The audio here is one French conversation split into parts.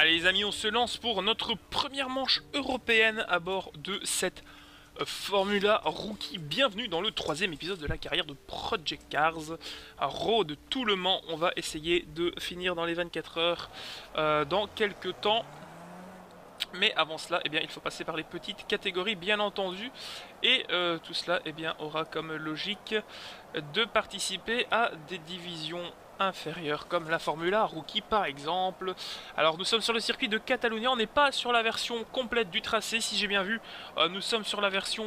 Allez les amis, on se lance pour notre première manche européenne à bord de cette Formula Rookie. Bienvenue dans le troisième épisode de la carrière de Project Cars. Road tout le Mans, on va essayer de finir dans les 24 heures dans quelques temps. Mais avant cela, eh bien, il faut passer par les petites catégories, bien entendu. Et tout cela aura comme logique de participer à des divisions inférieures, comme la Formula Rookie par exemple. Alors nous sommes sur le circuit de Catalunya, on n'est pas sur la version complète du tracé, si j'ai bien vu. Nous sommes sur la version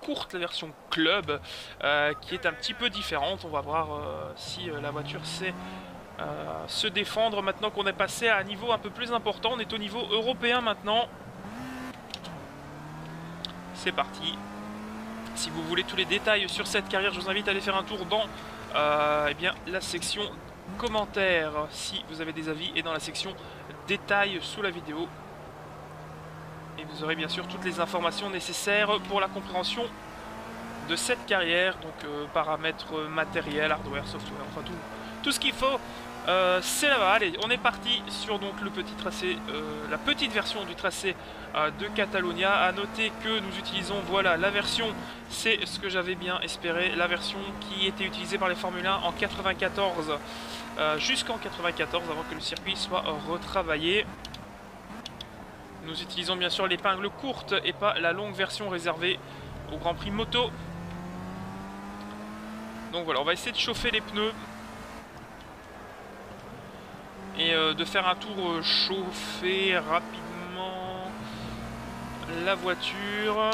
courte, la version club, qui est un petit peu différente. On va voir si la voiture sait se défendre maintenant qu'on est passé à un niveau un peu plus important. On est au niveau européen maintenant. C'est parti. Si vous voulez tous les détails sur cette carrière, je vous invite à aller faire un tour dans la section commentaires si vous avez des avis, et dans la section détails sous la vidéo. Et vous aurez bien sûr toutes les informations nécessaires pour la compréhension de cette carrière. Donc paramètres matériels, hardware, software, enfin tout ce qu'il faut. C'est là-bas. Allez, on est parti sur donc le petit tracé, la petite version du tracé de Catalunya. À noter que nous utilisons, voilà, la version, c'est ce que j'avais bien espéré, la version qui était utilisée par les Formule 1 en 94, jusqu'en 94, avant que le circuit soit retravaillé. Nous utilisons bien sûr l'épingle courte et pas la longue version réservée au Grand Prix moto. Donc voilà, on va essayer de chauffer les pneus et de faire un tour chauffer rapidement la voiture.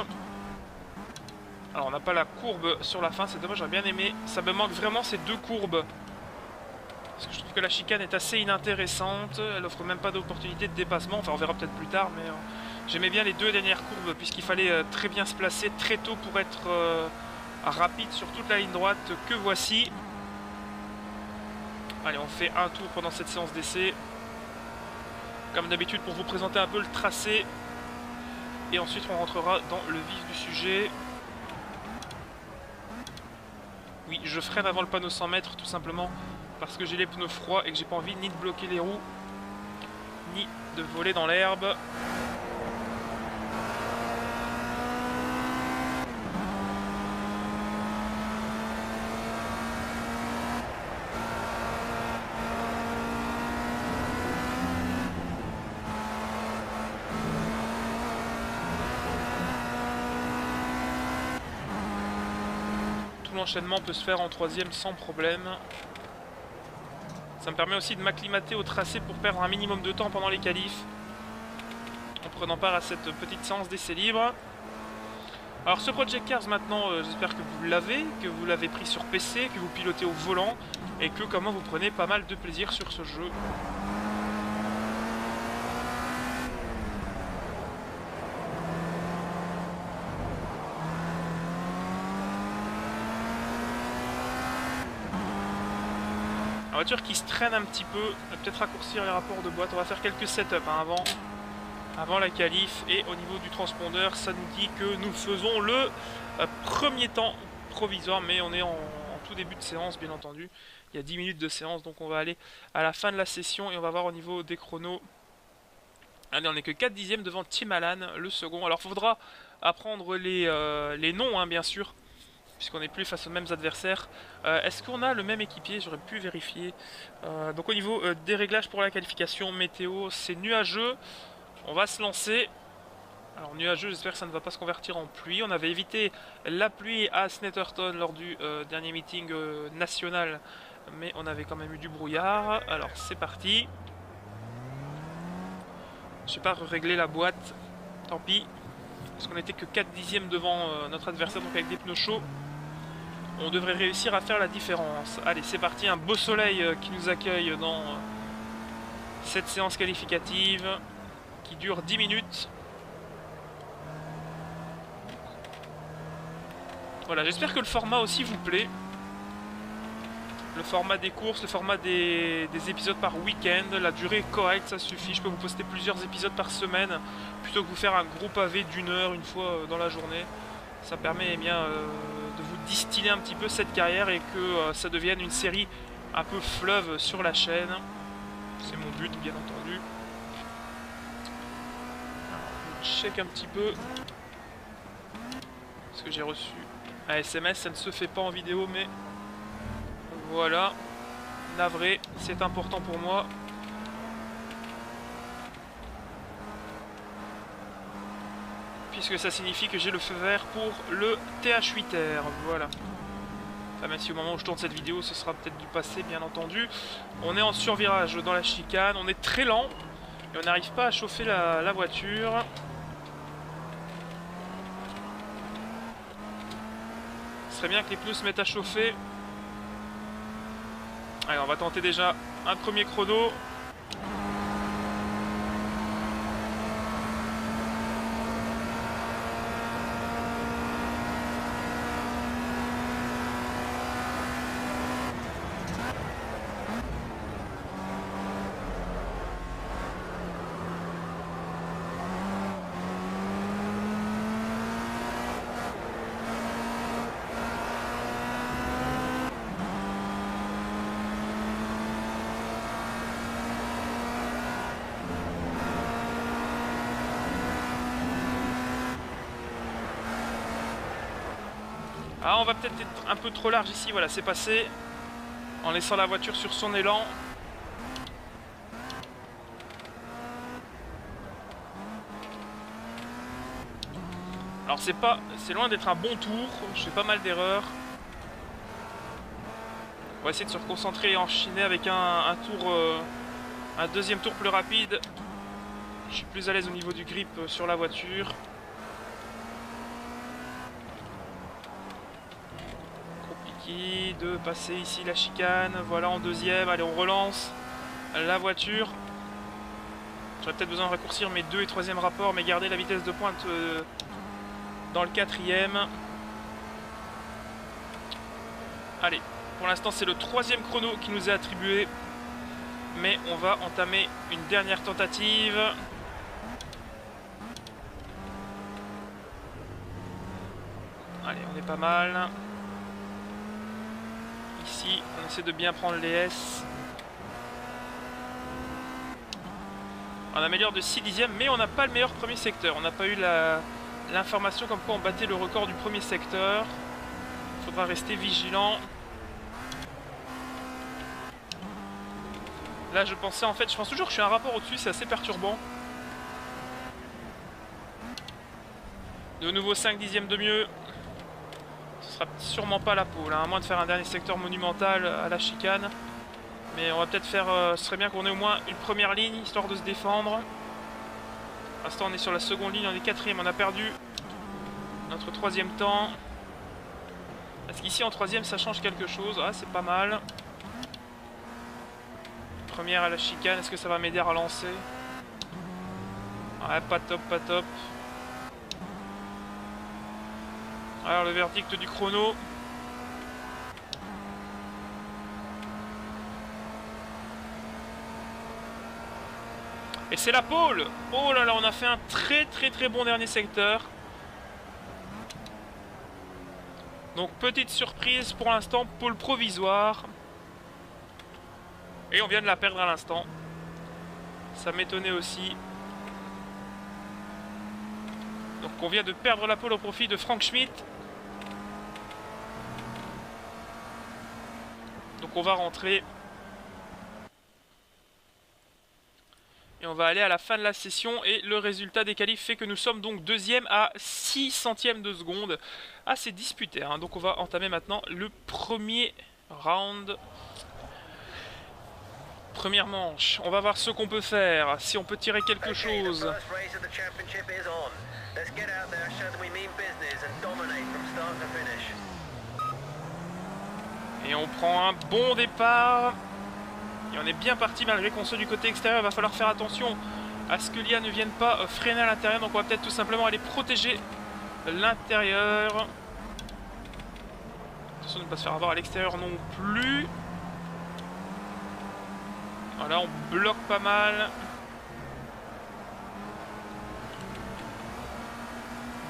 Alors on n'a pas la courbe sur la fin, c'est dommage, j'aurais bien aimé. Ça me manque vraiment ces deux courbes, parce que je trouve que la chicane est assez inintéressante. Elle offre même pas d'opportunité de dépassement. Enfin on verra peut-être plus tard, mais j'aimais bien les deux dernières courbes, puisqu'il fallait très bien se placer très tôt pour être rapide sur toute la ligne droite que voici. Allez, on fait un tour pendant cette séance d'essai, comme d'habitude, pour vous présenter un peu le tracé. Et ensuite, on rentrera dans le vif du sujet. Oui, je freine avant le panneau 100 mètres, tout simplement parce que j'ai les pneus froids et que j'ai pas envie ni de bloquer les roues, ni de voler dans l'herbe. L'enchaînement peut se faire en troisième sans problème. Ça me permet aussi de m'acclimater au tracé pour perdre un minimum de temps pendant les qualifs, en prenant part à cette petite séance d'essai libre. Alors ce Project Cars maintenant, j'espère que vous l'avez pris sur PC, que vous pilotez au volant, et que comment vous prenez pas mal de plaisir sur ce jeu. La voiture qui se traîne un petit peu, peut-être raccourcir les rapports de boîte. On va faire quelques setups avant la qualif. Et au niveau du transpondeur, ça nous dit que nous faisons le premier temps provisoire, mais on est en tout début de séance, bien entendu. Il y a 10 minutes de séance, donc on va aller à la fin de la session et on va voir au niveau des chronos. Allez, on n'est que 4 dixièmes devant Tim Allan, le second. Alors il faudra apprendre les noms, hein, bien sûr, puisqu'on n'est plus face aux mêmes adversaires. Est-ce qu'on a le même équipier? J'aurais pu vérifier. Donc au niveau des réglages pour la qualification, météo, c'est nuageux. On va se lancer. Alors nuageux, j'espère que ça ne va pas se convertir en pluie. On avait évité la pluie à Snetterton lors du dernier meeting national, mais on avait quand même eu du brouillard. Alors c'est parti. Je sais pas régler la boîte, tant pis, parce qu'on n'était que 4 dixièmes devant notre adversaire, donc avec des pneus chauds on devrait réussir à faire la différence. Allez, c'est parti, un beau soleil qui nous accueille dans cette séance qualificative qui dure 10 minutes. Voilà, j'espère que le format aussi vous plaît. Le format des courses, le format des épisodes par week-end, la durée est correcte, ça suffit. Je peux vous poster plusieurs épisodes par semaine plutôt que vous faire un gros pavé d'une heure une fois dans la journée. Ça permet de vous distiller un petit peu cette carrière et que ça devienne une série un peu fleuve sur la chaîne. C'est mon but, bien entendu. check un petit peu. Parce que j'ai reçu un SMS, ça ne se fait pas en vidéo, mais voilà. Navré, c'est important pour moi. Puisque ça signifie que j'ai le feu vert pour le TH8R, voilà. Enfin, même si au moment où je tourne cette vidéo, ce sera peut-être du passé, bien entendu. On est en survirage dans la chicane, on est très lent, et on n'arrive pas à chauffer la voiture. Ce serait bien que les pneus se mettent à chauffer. Allez, on va tenter déjà un premier chrono. Ah, on va peut-être être un peu trop large ici, voilà, c'est passé. En laissant la voiture sur son élan. Alors c'est loin d'être un bon tour, je fais pas mal d'erreurs. On va essayer de se reconcentrer et enchaîner avec un deuxième tour plus rapide. Je suis plus à l'aise au niveau du grip sur la voiture. De passer ici la chicane, voilà en deuxième, allez on relance la voiture. J'aurais peut-être besoin de raccourcir mes 2 et 3e rapports, mais garder la vitesse de pointe dans le 4e. Allez, pour l'instant c'est le 3e chrono qui nous est attribué, mais on va entamer une dernière tentative. Allez, on est pas mal. Ici, on essaie de bien prendre les S. On améliore de 6 dixièmes, mais on n'a pas le meilleur premier secteur. On n'a pas eu l'information comme quoi on battait le record du premier secteur. Il faudra rester vigilant. Là, je pense toujours que je suis un rapport au-dessus, c'est assez perturbant. De nouveau 5 dixièmes de mieux. Ce sera sûrement pas la pole, hein, à moins de faire un dernier secteur monumental à la chicane. Mais on va peut-être faire... ce serait bien qu'on ait au moins une première ligne, histoire de se défendre. Pour l'instant, on est sur la seconde ligne, on est 4e, on a perdu notre 3e temps. Est-ce qu'ici, en 3e, ça change quelque chose? Ah, c'est pas mal. Première à la chicane, est-ce que ça va m'aider à relancer? Ouais, pas top, pas top. Alors le verdict du chrono. Et c'est la pole. Oh là là, on a fait un très bon dernier secteur. Donc petite surprise pour l'instant, pole provisoire. Et on vient de la perdre à l'instant. Ça m'étonnait aussi. Donc on vient de perdre la pole au profit de Frank Schmidt. Donc on va rentrer. Et on va aller à la fin de la session. Et le résultat des qualifs fait que nous sommes donc 2e à 6 centièmes de seconde. Assez disputé, hein. Donc on va entamer maintenant le premier round. Première manche. On va voir ce qu'on peut faire. Si on peut tirer quelque chose. Et on prend un bon départ. Et on est bien parti malgré qu'on soit du côté extérieur. Il va falloir faire attention à ce que l'IA ne vienne pas freiner à l'intérieur. Donc on va peut-être tout simplement aller protéger l'intérieur. Attention de ne pas se faire avoir à l'extérieur non plus. Voilà, on bloque pas mal.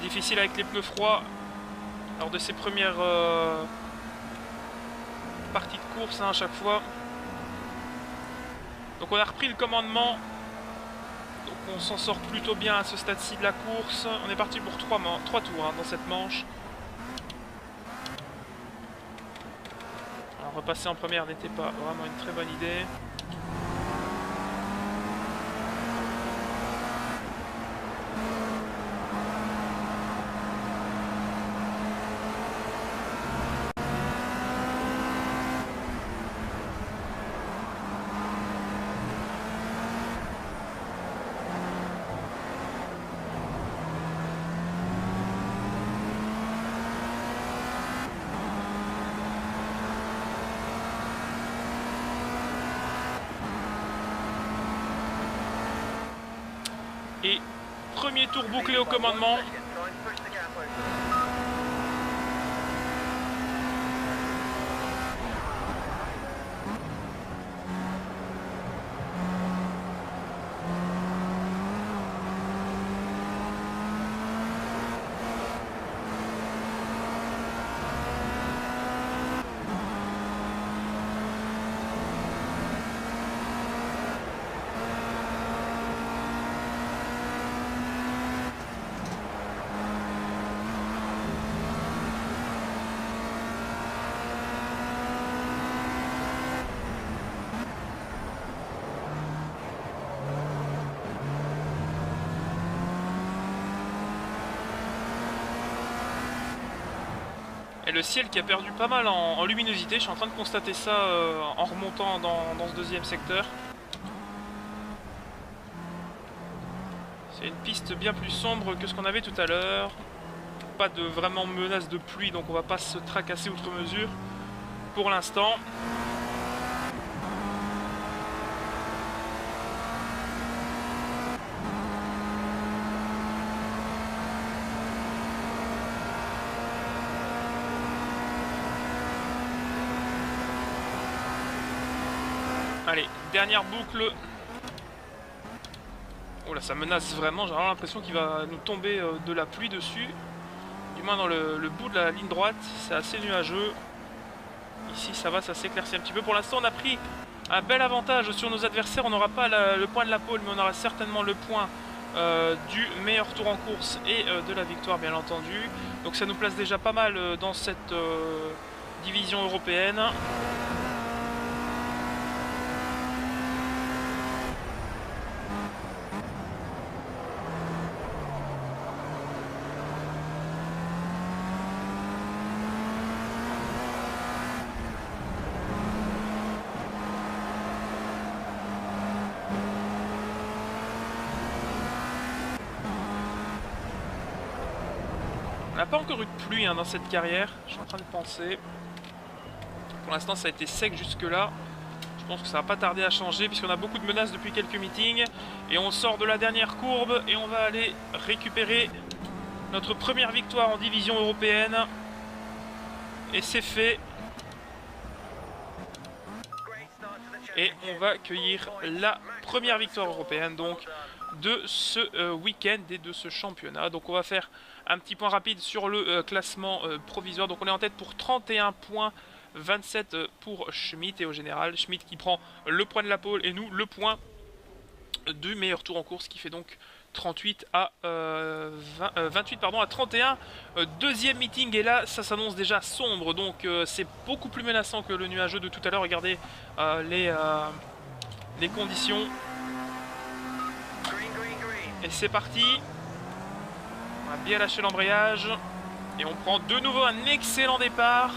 Difficile avec les pneus froids lors de ces premières parties de course, hein, à chaque fois. Donc on a repris le commandement. Donc on s'en sort plutôt bien à ce stade-ci de la course. On est parti pour 3 tours hein, dans cette manche. Alors repasser en première n'était pas vraiment une très bonne idée. Et premier tour bouclé au commandement. Et le ciel qui a perdu pas mal en luminosité, je suis en train de constater ça en remontant dans ce deuxième secteur. C'est une piste bien plus sombre que ce qu'on avait tout à l'heure. Pas de vraiment menace de pluie, donc on va pas se tracasser outre mesure pour l'instant. Allez, dernière boucle. Oh là, ça menace vraiment. J'ai vraiment l'impression qu'il va nous tomber de la pluie dessus. Du moins dans le bout de la ligne droite. C'est assez nuageux. Ici, ça va, ça s'éclaircit un petit peu. Pour l'instant, on a pris un bel avantage sur nos adversaires. On n'aura pas le point de la pole, mais on aura certainement le point du meilleur tour en course et de la victoire, bien entendu. Donc ça nous place déjà pas mal dans cette division européenne. On n'a pas encore eu de pluie hein, dans cette carrière, je suis en train de penser. Pour l'instant ça a été sec jusque là. Je pense que ça va pas tarder à changer puisqu'on a beaucoup de menaces depuis quelques meetings. Et on sort de la dernière courbe et on va aller récupérer notre première victoire en division européenne. Et c'est fait. Et on va accueillir la première victoire européenne donc de ce week-end et de ce championnat. Donc on va faire un petit point rapide sur le classement provisoire. Donc on est en tête pour 31 points, 27 pour Schmitt et au général. Schmitt qui prend le point de la pole et nous le point du meilleur tour en course qui fait donc 28 à 28 pardon, à 31. Deuxième meeting et là ça s'annonce déjà sombre donc c'est beaucoup plus menaçant que le nuageux de tout à l'heure. Regardez les conditions. Et c'est parti. On a bien lâché l'embrayage. Et on prend de nouveau un excellent départ.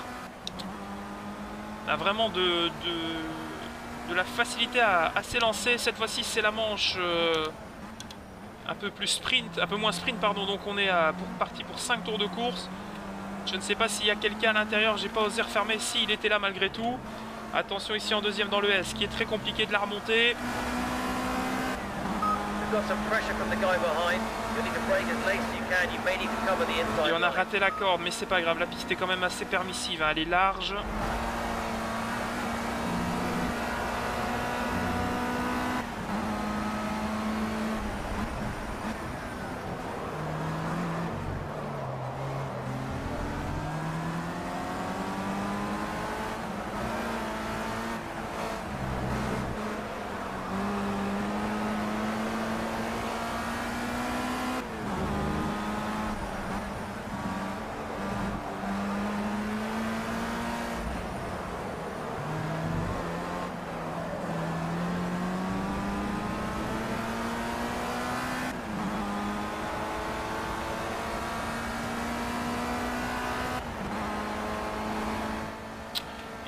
On a vraiment de la facilité à s'élancer. Cette fois-ci c'est la manche un peu plus sprint, un peu moins sprint pardon. Donc on est parti pour 5 tours de course. Je ne sais pas s'il y a quelqu'un à l'intérieur. J'ai pas osé refermer s'il était là malgré tout. Attention ici en deuxième dans le S qui est très compliqué de la remonter. Et on a raté la corde, mais c'est pas grave, la piste est quand même assez permissive, hein. Elle est large.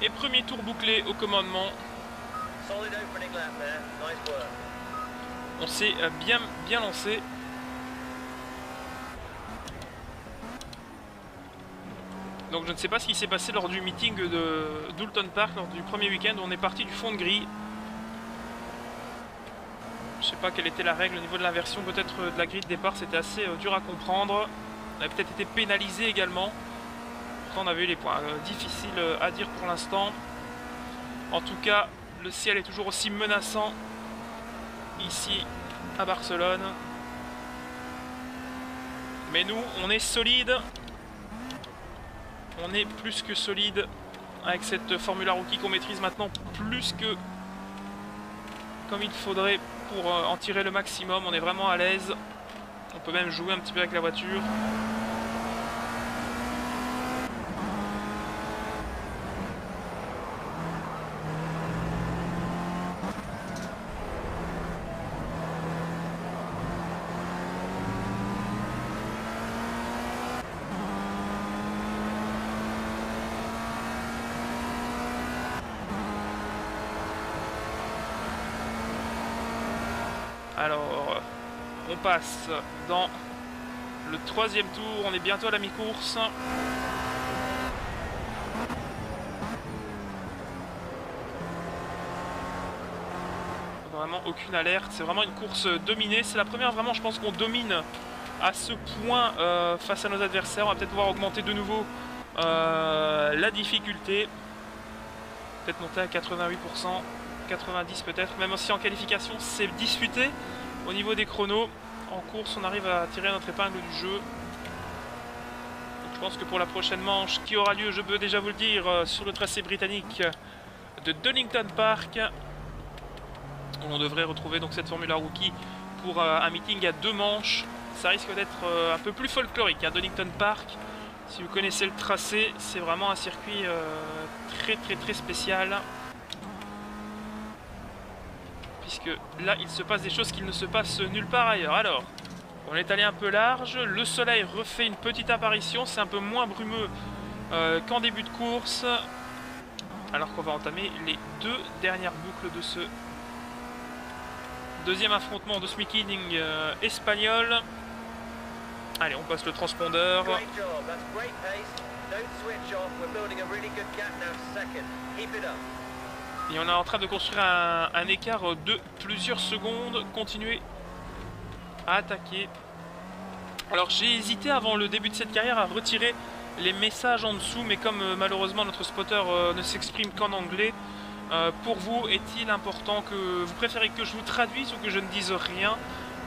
Et premier tour bouclé au commandement. On s'est bien lancé. Donc je ne sais pas ce qui s'est passé lors du meeting de d'Oulton Park, lors du premier week-end où on est parti du fond de grille. Je sais pas quelle était la règle au niveau de l'inversion, peut-être de la grille de départ, c'était assez dur à comprendre. On a peut-être été pénalisé également. Pourtant on avait eu les points difficiles à dire pour l'instant. En tout cas, le ciel est toujours aussi menaçant ici à Barcelone. Mais nous, on est solide. On est plus que solide avec cette Formula Rookie qu'on maîtrise maintenant plus que comme il faudrait pour en tirer le maximum. On est vraiment à l'aise. On peut même jouer un petit peu avec la voiture. Alors, on passe dans le troisième tour, on est bientôt à la mi-course. Vraiment aucune alerte, c'est vraiment une course dominée. C'est la première vraiment, je pense qu'on domine à ce point face à nos adversaires. On va peut-être pouvoir augmenter de nouveau la difficulté. Peut-être monter à 88%. 90 peut-être, même aussi en qualification c'est disputé au niveau des chronos. En course on arrive à tirer notre épingle du jeu. Donc, je pense que pour la prochaine manche qui aura lieu, je peux déjà vous le dire, sur le tracé britannique de Donington Park, où on devrait retrouver donc cette Formula Rookie pour un meeting à 2 manches. Ça risque d'être un peu plus folklorique, hein, Donington Park. Si vous connaissez le tracé, c'est vraiment un circuit très spécial. Puisque là il se passe des choses qui ne se passent nulle part ailleurs. Alors, on est allé un peu large, le soleil refait une petite apparition, c'est un peu moins brumeux qu'en début de course. Alors qu'on va entamer les 2 dernières boucles de ce deuxième affrontement de ce meeting espagnol. Allez, on passe le transpondeur. Et on est en train de construire un écart de plusieurs secondes. Continuer à attaquer. Alors j'ai hésité avant le début de cette carrière à retirer les messages en dessous. Mais comme malheureusement notre spotter ne s'exprime qu'en anglais. Pour vous, est-il important que vous préférez que je vous traduise ou que je ne dise rien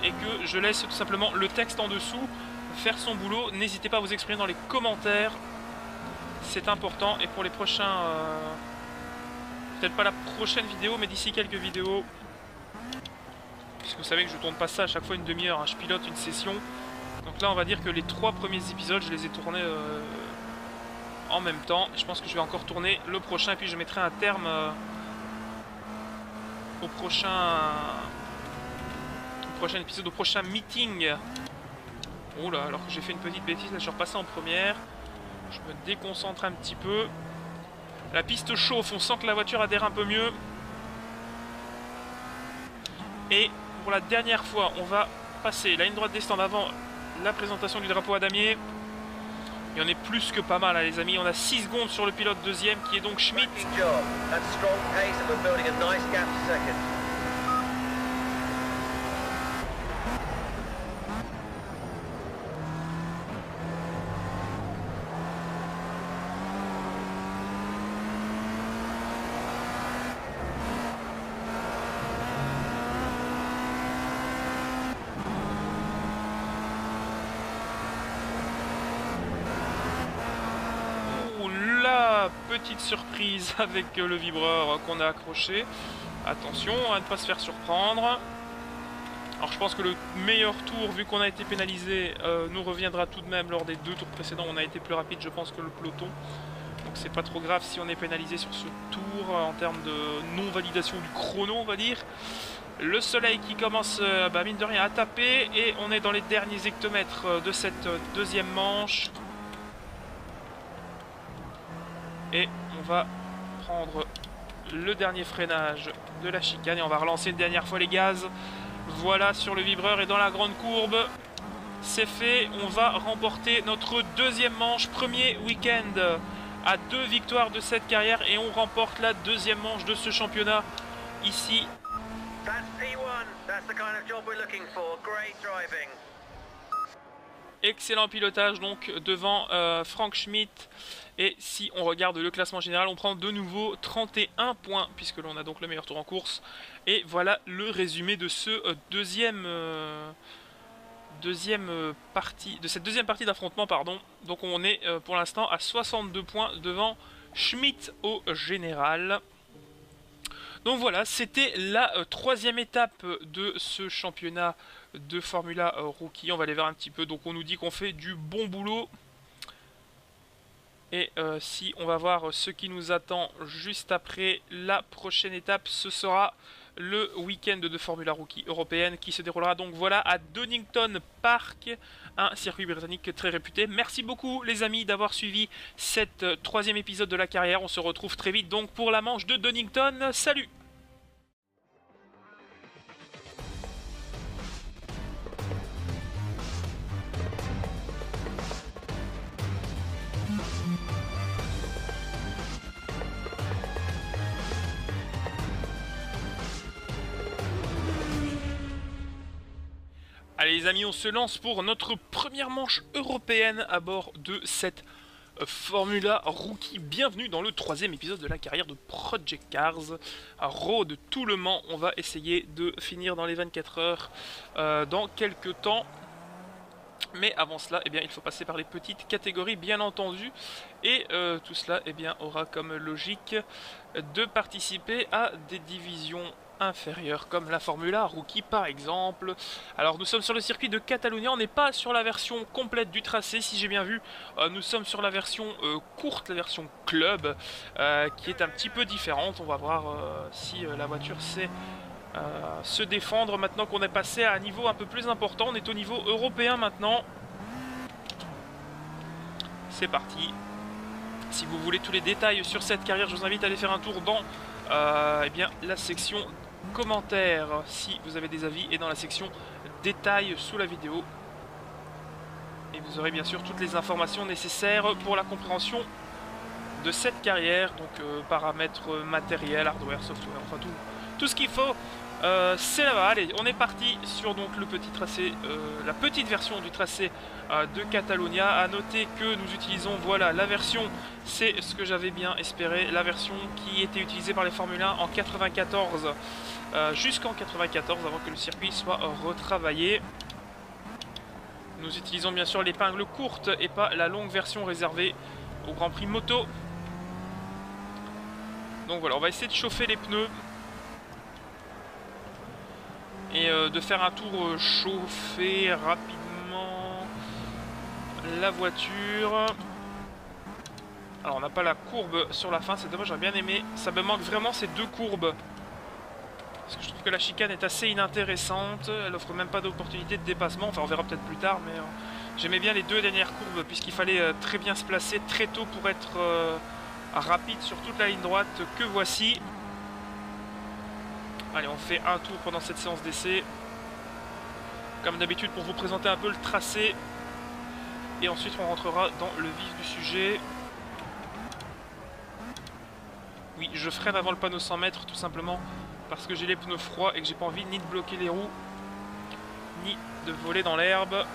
et que je laisse tout simplement le texte en dessous faire son boulot? N'hésitez pas à vous exprimer dans les commentaires. C'est important. Et pour les prochains... peut-être pas la prochaine vidéo, mais d'ici quelques vidéos. Puisque vous savez que je tourne pas ça à chaque fois une demi-heure, hein, je pilote une session. Donc là, on va dire que les 3 premiers épisodes, je les ai tournés en même temps. Je pense que je vais encore tourner le prochain, et puis je mettrai un terme au prochain épisode, au prochain meeting. Oh là, alors que j'ai fait une petite bêtise, là je suis repassé en première. Je me déconcentre un petit peu. La piste chauffe, on sent que la voiture adhère un peu mieux. Et pour la dernière fois, on va passer la ligne droite des stands avant la présentation du drapeau à damier. Et on est plus que pas mal, hein, les amis. On a 6 secondes sur le pilote deuxième qui est donc Schmidt. Petite surprise avec le vibreur qu'on a accroché. Attention à ne pas se faire surprendre. Alors je pense que le meilleur tour, vu qu'on a été pénalisé, nous reviendra tout de même. Lors des 2 tours précédents, on a été plus rapide, je pense, que le peloton. Donc c'est pas trop grave si on est pénalisé sur ce tour en termes de non-validation du chrono, on va dire. Le soleil qui commence, mine de rien, à taper. Et on est dans les derniers hectomètres de cette deuxième manche. Et on va prendre le dernier freinage de la chicane et on va relancer une dernière fois les gaz. Voilà, sur le vibreur et dans la grande courbe, c'est fait. On va remporter notre deuxième manche, premier week-end à 2 victoires de cette carrière et on remporte la deuxième manche de ce championnat ici. Excellent pilotage donc devant Frank Schmidt. Et si on regarde le classement général, on prend de nouveau 31 points puisque l'on a donc le meilleur tour en course. Et voilà le résumé de ce deuxième partie d'affrontement, pardon. Donc on est pour l'instant à 62 points devant Schmidt au général. Donc voilà, c'était la troisième étape de ce championnat de Formula Rookie. On va aller voir un petit peu. Donc on nous dit qu'on fait du bon boulot. Et si on va voir ce qui nous attend juste après, la prochaine étape, ce sera le week-end de Formula Rookie européenne qui se déroulera donc voilà à Donington Park, un circuit britannique très réputé. Merci beaucoup les amis d'avoir suivi cet troisième épisode de la carrière. On se retrouve très vite donc pour la manche de Donington. Salut! Allez les amis, on se lance pour notre première manche européenne à bord de cette Formula Rookie. Bienvenue dans le troisième épisode de la carrière de Project Cars. Road tout le Mans, on va essayer de finir dans les 24 heures dans quelques temps. Mais avant cela, eh bien, il faut passer par les petites catégories bien entendu. Et tout cela eh bien, aura comme logique de participer à des divisions inférieures comme la Formula Rookie par exemple. Alors nous sommes sur le circuit de Catalunya, on n'est pas sur la version complète du tracé si j'ai bien vu. Nous sommes sur la version courte, la version club qui est un petit peu différente. On va voir si la voiture sait se défendre maintenant qu'on est passé à un niveau un peu plus important. On est au niveau européen maintenant. C'est parti. Si vous voulez tous les détails sur cette carrière, je vous invite à aller faire un tour dans eh bien, la section commentaires si vous avez des avis et dans la section détails sous la vidéo. Et vous aurez bien sûr toutes les informations nécessaires pour la compréhension de cette carrière. Donc paramètres matériels, hardware, software, enfin tout ce qu'il faut. C'est là-bas. Allez, on est parti sur donc le petit tracé, la petite version du tracé de Catalunya. À noter que nous utilisons, voilà, la version, c'est ce que j'avais bien espéré, la version qui était utilisée par les Formule 1 en 94, jusqu'en 94, avant que le circuit soit retravaillé. Nous utilisons bien sûr l'épingle courte et pas la longue version réservée au Grand Prix moto. Donc voilà, on va essayer de chauffer les pneus. Et de faire un tour chauffer rapidement la voiture. Alors on n'a pas la courbe sur la fin, c'est dommage, j'aurais bien aimé. Ça me manque vraiment ces deux courbes. Parce que je trouve que la chicane est assez inintéressante. Elle offre même pas d'opportunité de dépassement. Enfin on verra peut-être plus tard, mais j'aimais bien les deux dernières courbes. Puisqu'il fallait très bien se placer très tôt pour être rapide sur toute la ligne droite que voici. Allez, on fait un tour pendant cette séance d'essai. Comme d'habitude pour vous présenter un peu le tracé. Et ensuite on rentrera dans le vif du sujet. Oui, je freine avant le panneau 100 mètres tout simplement parce que j'ai les pneus froids et que j'ai pas envie ni de bloquer les roues, ni de voler dans l'herbe.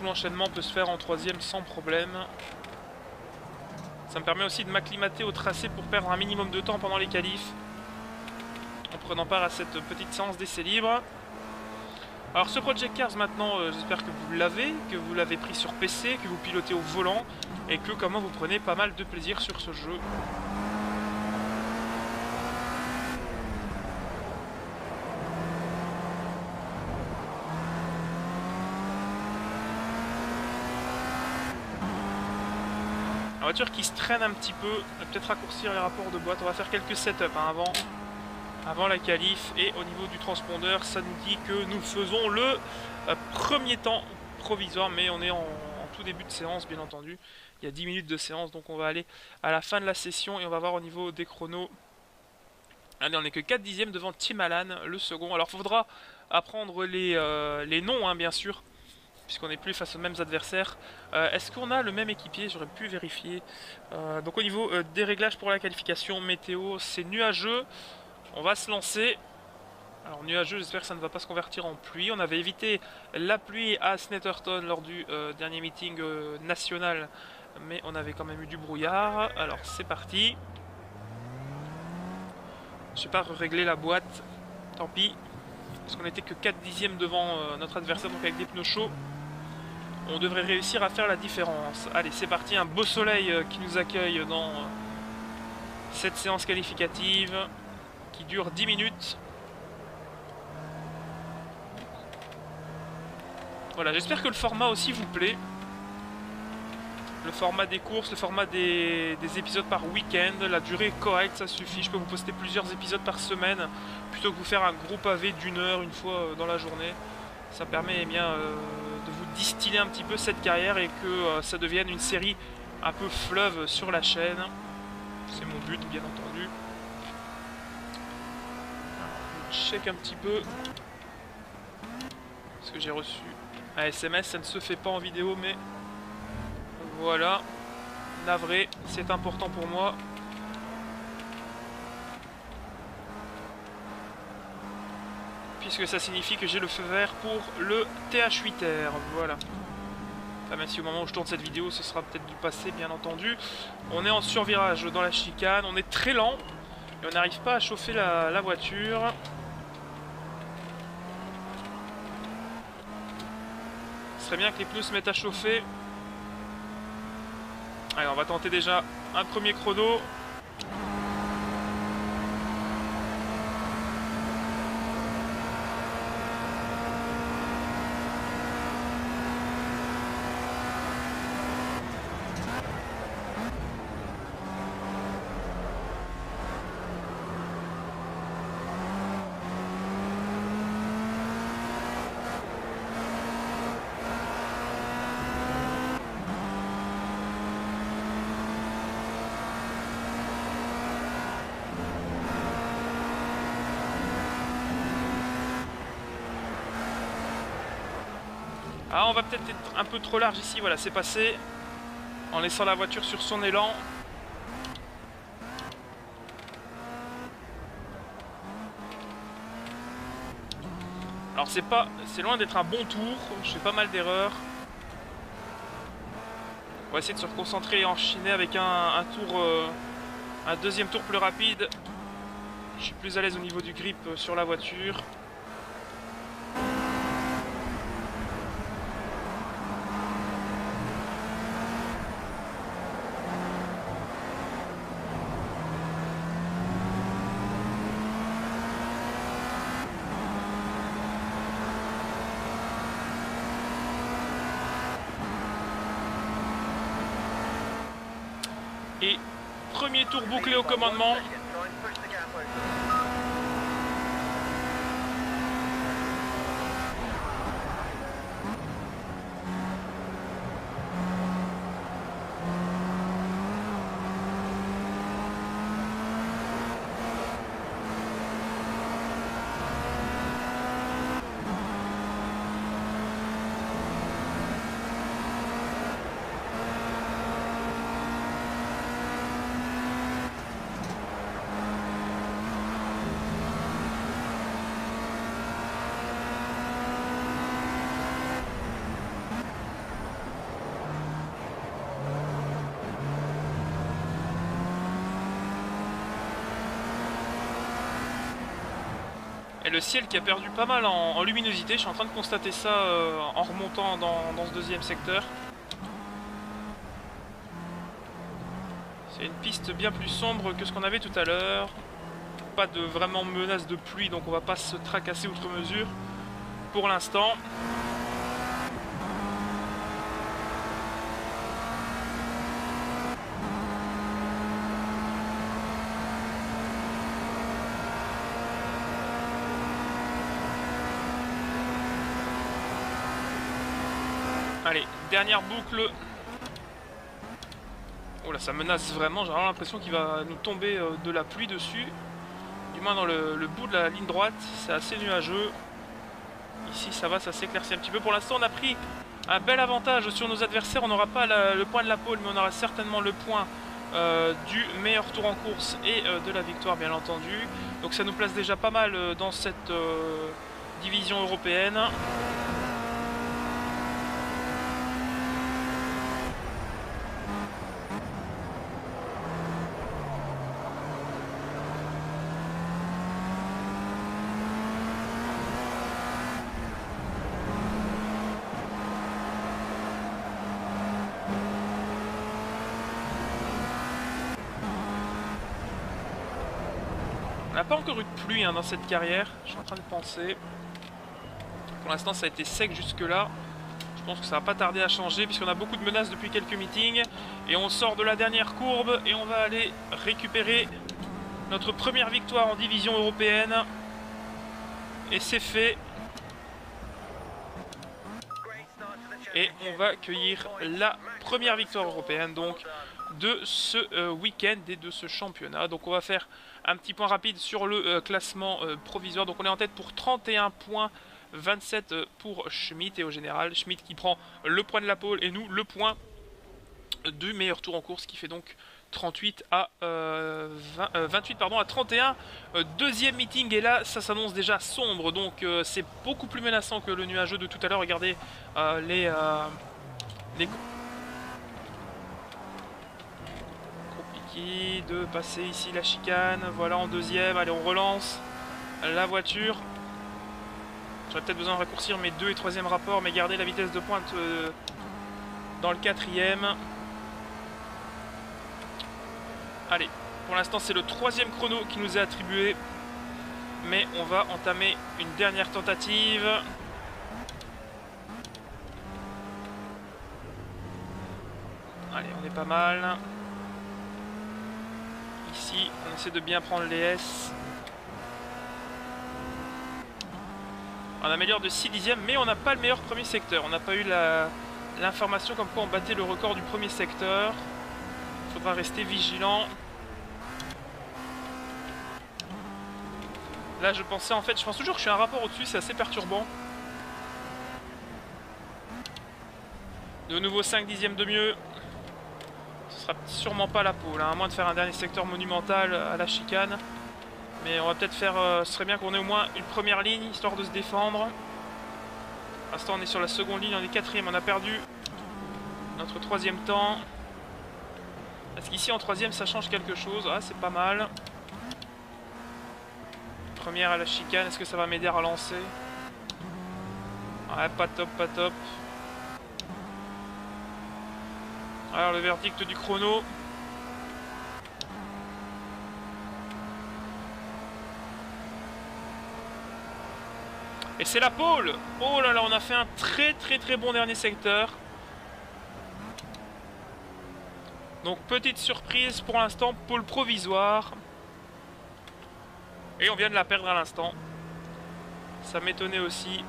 L'enchaînement peut se faire en troisième sans problème. Ça me permet aussi de m'acclimater au tracé pour perdre un minimum de temps pendant les qualifs, en prenant part à cette petite séance d'essai libre. Alors ce Project Cars maintenant, j'espère que vous l'avez pris sur PC, que vous pilotez au volant et que comment vous prenez pas mal de plaisir sur ce jeu. voiture qui se traîne un petit peu, peut-être raccourcir les rapports de boîte. On va faire quelques setups hein, avant la qualif. Et au niveau du transpondeur, ça nous dit que nous faisons le premier temps provisoire, mais on est en tout début de séance bien entendu. Il y a 10 minutes de séance, donc on va aller à la fin de la session et on va voir au niveau des chronos. Allez, on n'est que 4 dixièmes devant Tim Allan, le second. Alors il faudra apprendre les noms hein, bien sûr, puisqu'on n'est plus face aux mêmes adversaires. Est-ce qu'on a le même équipier? J'aurais pu vérifier. Donc au niveau des réglages pour la qualification, météo, c'est nuageux. On va se lancer. Alors nuageux, j'espère que ça ne va pas se convertir en pluie. On avait évité la pluie à Snetterton lors du dernier meeting national, mais on avait quand même eu du brouillard. Alors c'est parti. Je vais pas régler la boîte, tant pis. Parce qu'on n'était que 4 dixièmes devant notre adversaire, donc avec des pneus chauds. On devrait réussir à faire la différence. Allez, c'est parti, un beau soleil qui nous accueille dans cette séance qualificative qui dure 10 minutes. Voilà, j'espère que le format aussi vous plaît. Le format des courses, le format des épisodes par week-end, la durée est correcte, ça suffit. Je peux vous poster plusieurs épisodes par semaine plutôt que vous faire un gros pavé d'une heure une fois dans la journée. Ça permet eh bien, de vous distiller un petit peu cette carrière et que ça devienne une série un peu fleuve sur la chaîne. C'est mon but, bien entendu. Alors, je check un petit peu ce que j'ai reçu. Un SMS, ça ne se fait pas en vidéo, mais voilà. Navré, c'est important pour moi. Puisque ça signifie que j'ai le feu vert pour le TH8R, voilà. Enfin, même si au moment où je tourne cette vidéo, ce sera peut-être du passé, bien entendu. On est en survirage dans la chicane, on est très lent, et on n'arrive pas à chauffer la voiture. Ce serait bien que les pneus se mettent à chauffer. Allez, on va tenter déjà un premier chrono. Ah, on va peut-être être un peu trop large ici, voilà, c'est passé. En laissant la voiture sur son élan. Alors c'est loin d'être un bon tour, je fais pas mal d'erreurs. On va essayer de se reconcentrer et enchaîner avec un deuxième tour plus rapide. Je suis plus à l'aise au niveau du grip sur la voiture. Et premier tour bouclé au commandement. Et le ciel qui a perdu pas mal en luminosité, je suis en train de constater ça en remontant dans ce deuxième secteur. C'est une piste bien plus sombre que ce qu'on avait tout à l'heure. Pas de vraiment menace de pluie, donc on va pas se tracasser outre mesure pour l'instant. Allez, dernière boucle. Oh là, ça menace vraiment. J'ai vraiment l'impression qu'il va nous tomber de la pluie dessus. Du moins dans le bout de la ligne droite. C'est assez nuageux. Ici, ça va, ça s'éclaircit un petit peu. Pour l'instant, on a pris un bel avantage sur nos adversaires. On n'aura pas le point de la pole, mais on aura certainement le point du meilleur tour en course et de la victoire, bien entendu. Donc ça nous place déjà pas mal dans cette division européenne. On n'a pas encore eu de pluie dans cette carrière, je suis en train de penser. Pour l'instant ça a été sec jusque là. Je pense que ça va pas tarder à changer puisqu'on a beaucoup de menaces depuis quelques meetings. Et on sort de la dernière courbe et on va aller récupérer notre première victoire en division européenne. Et c'est fait. Et on va accueillir la première victoire européenne donc de ce week-end et de ce championnat. Donc on va faire un petit point rapide sur le classement provisoire. Donc on est en tête pour 31 points, 27 pour Schmitt et au général. Schmitt qui prend le point de la pole et nous le point du meilleur tour en course qui fait donc 38 à 28 pardon, à 31. Deuxième meeting et là ça s'annonce déjà sombre donc c'est beaucoup plus menaçant que le nuageux de tout à l'heure. Regardez les compliqué de passer ici la chicane. Voilà en deuxième, allez on relance la voiture. J'aurais peut-être besoin de raccourcir mes 2 et 3e rapports mais garder la vitesse de pointe dans le 4e. Allez, pour l'instant c'est le 3e chrono qui nous est attribué. Mais on va entamer une dernière tentative. Allez, on est pas mal. Ici, on essaie de bien prendre les S. On améliore de 6 dixièmes, mais on n'a pas le meilleur premier secteur. On n'a pas eu l'information comme quoi on battait le record du premier secteur. Il faudra rester vigilant. Là, je pense toujours que je suis un rapport au-dessus, c'est assez perturbant. De nouveau 5 dixièmes de mieux. Ce sera sûrement pas la pole, à moins de faire un dernier secteur monumental à la chicane. Mais on va peut-être faire... ce serait bien qu'on ait au moins une première ligne, histoire de se défendre. Pour l'instant, on est sur la seconde ligne, on est 4e, on a perdu notre 3e temps. Est-ce qu'ici en 3e, ça change quelque chose? Ah, c'est pas mal. Première à la chicane, est-ce que ça va m'aider à relancer? Ouais, pas top, pas top. Alors le verdict du chrono. Et c'est la pole. Oh là là, on a fait un très bon dernier secteur. Donc petite surprise pour l'instant, pole provisoire. Et on vient de la perdre à l'instant. Ça m'étonnait aussi.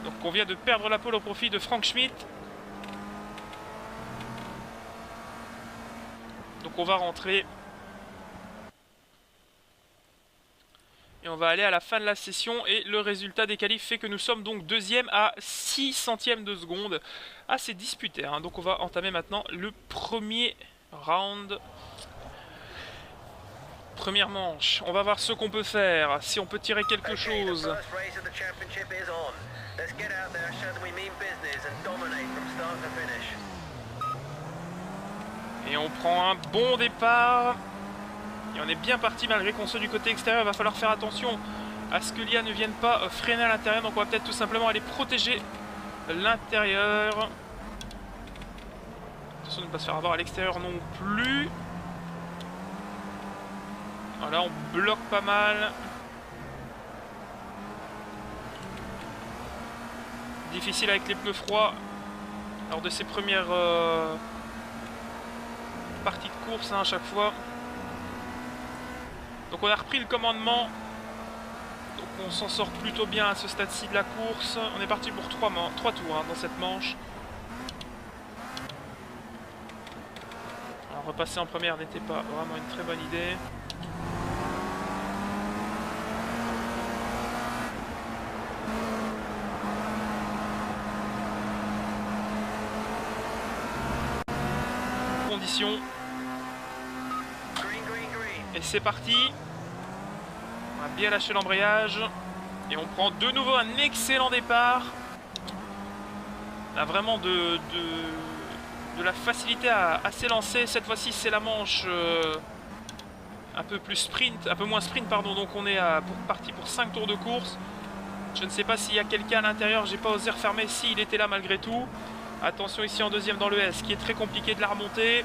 Donc on vient de perdre la pole au profit de Frank Schmitt. Donc on va rentrer. Et on va aller à la fin de la session. Et le résultat des qualifs fait que nous sommes donc 2e à 6 centièmes de seconde. Assez disputé. Donc on va entamer maintenant le premier round. Première manche. On va voir ce qu'on peut faire. Si on peut tirer quelque chose. Et on prend un bon départ. Et on est bien parti malgré qu'on soit du côté extérieur. Il va falloir faire attention à ce que l'IA ne vienne pas freiner à l'intérieur. Donc on va peut-être tout simplement aller protéger l'intérieur. Attention de ne pas se faire avoir à l'extérieur non plus. Voilà, on bloque pas mal. Difficile avec les pneus froids lors de ces premières parties de course à chaque fois. Donc on a repris le commandement Donc on s'en sort plutôt bien à ce stade-ci de la course. On est parti pour 3 tours hein, dans cette manche. Alors repasser en première n'était pas vraiment une très bonne idée. Conditions. Et c'est parti. On a bien lâché l'embrayage. Et on prend de nouveau un excellent départ. On a vraiment de la facilité à s'élancer. Cette fois-ci, c'est la manche un peu plus sprint, un peu moins sprint, pardon. Donc on est parti pour 5 tours de course. Je ne sais pas s'il y a quelqu'un à l'intérieur. J'ai pas osé refermer s'il était là malgré tout. Attention ici en deuxième dans le S, qui est très compliqué de la remonter.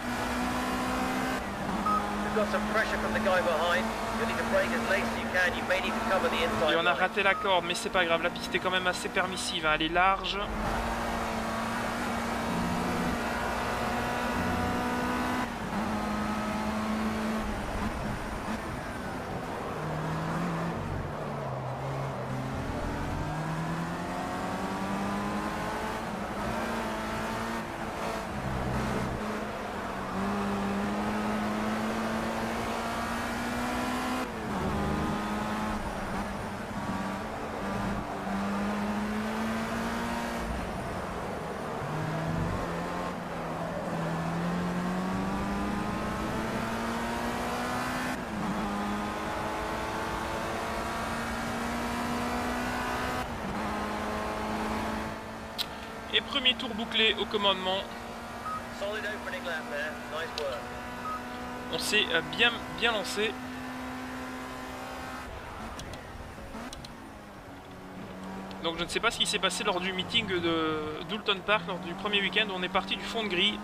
Et on a raté la corde, mais c'est pas grave, la piste est quand même assez permissive, hein. Elle est large. Et premier tour bouclé au commandement. On s'est bien lancé. Donc je ne sais pas ce qui s'est passé lors du meeting de d'Oulton Park, lors du premier week-end où on est parti du fond de grille.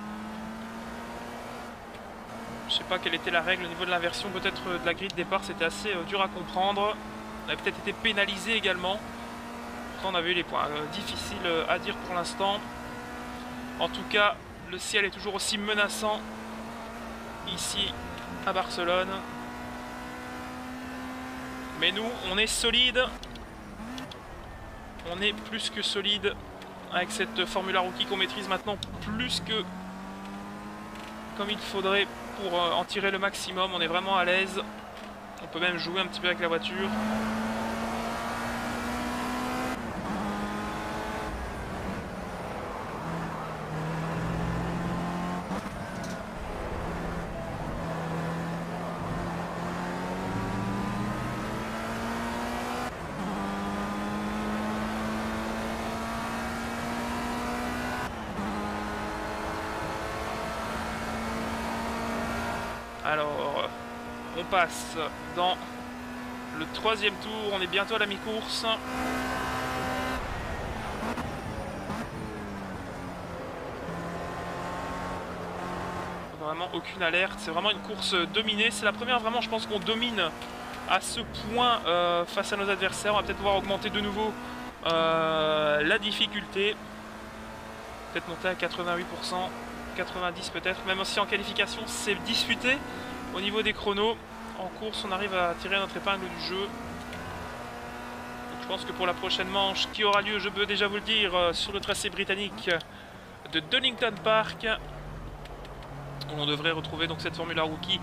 Je ne sais pas quelle était la règle au niveau de l'inversion, peut-être de la grille de départ, c'était assez dur à comprendre. On a peut-être été pénalisé également. On avait eu les points difficiles à dire pour l'instant. En tout cas, le ciel est toujours aussi menaçant ici à Barcelone. Mais nous, on est solide. On est plus que solide avec cette Formula Rookie qu'on maîtrise maintenant plus que comme il faudrait pour en tirer le maximum. On est vraiment à l'aise. On peut même jouer un petit peu avec la voiture. Alors, on passe dans le troisième tour, on est bientôt à la mi-course. Vraiment aucune alerte, c'est vraiment une course dominée. C'est la première vraiment, je pense qu'on domine à ce point face à nos adversaires. On va peut-être pouvoir augmenter de nouveau la difficulté. Peut-être monter à 88%. 90 peut-être, même aussi en qualification c'est disputé au niveau des chronos. En course on arrive à tirer notre épingle du jeu. Donc, je pense que pour la prochaine manche qui aura lieu, je peux déjà vous le dire, sur le tracé britannique de Donington Park, où on devrait retrouver donc cette Formula Rookie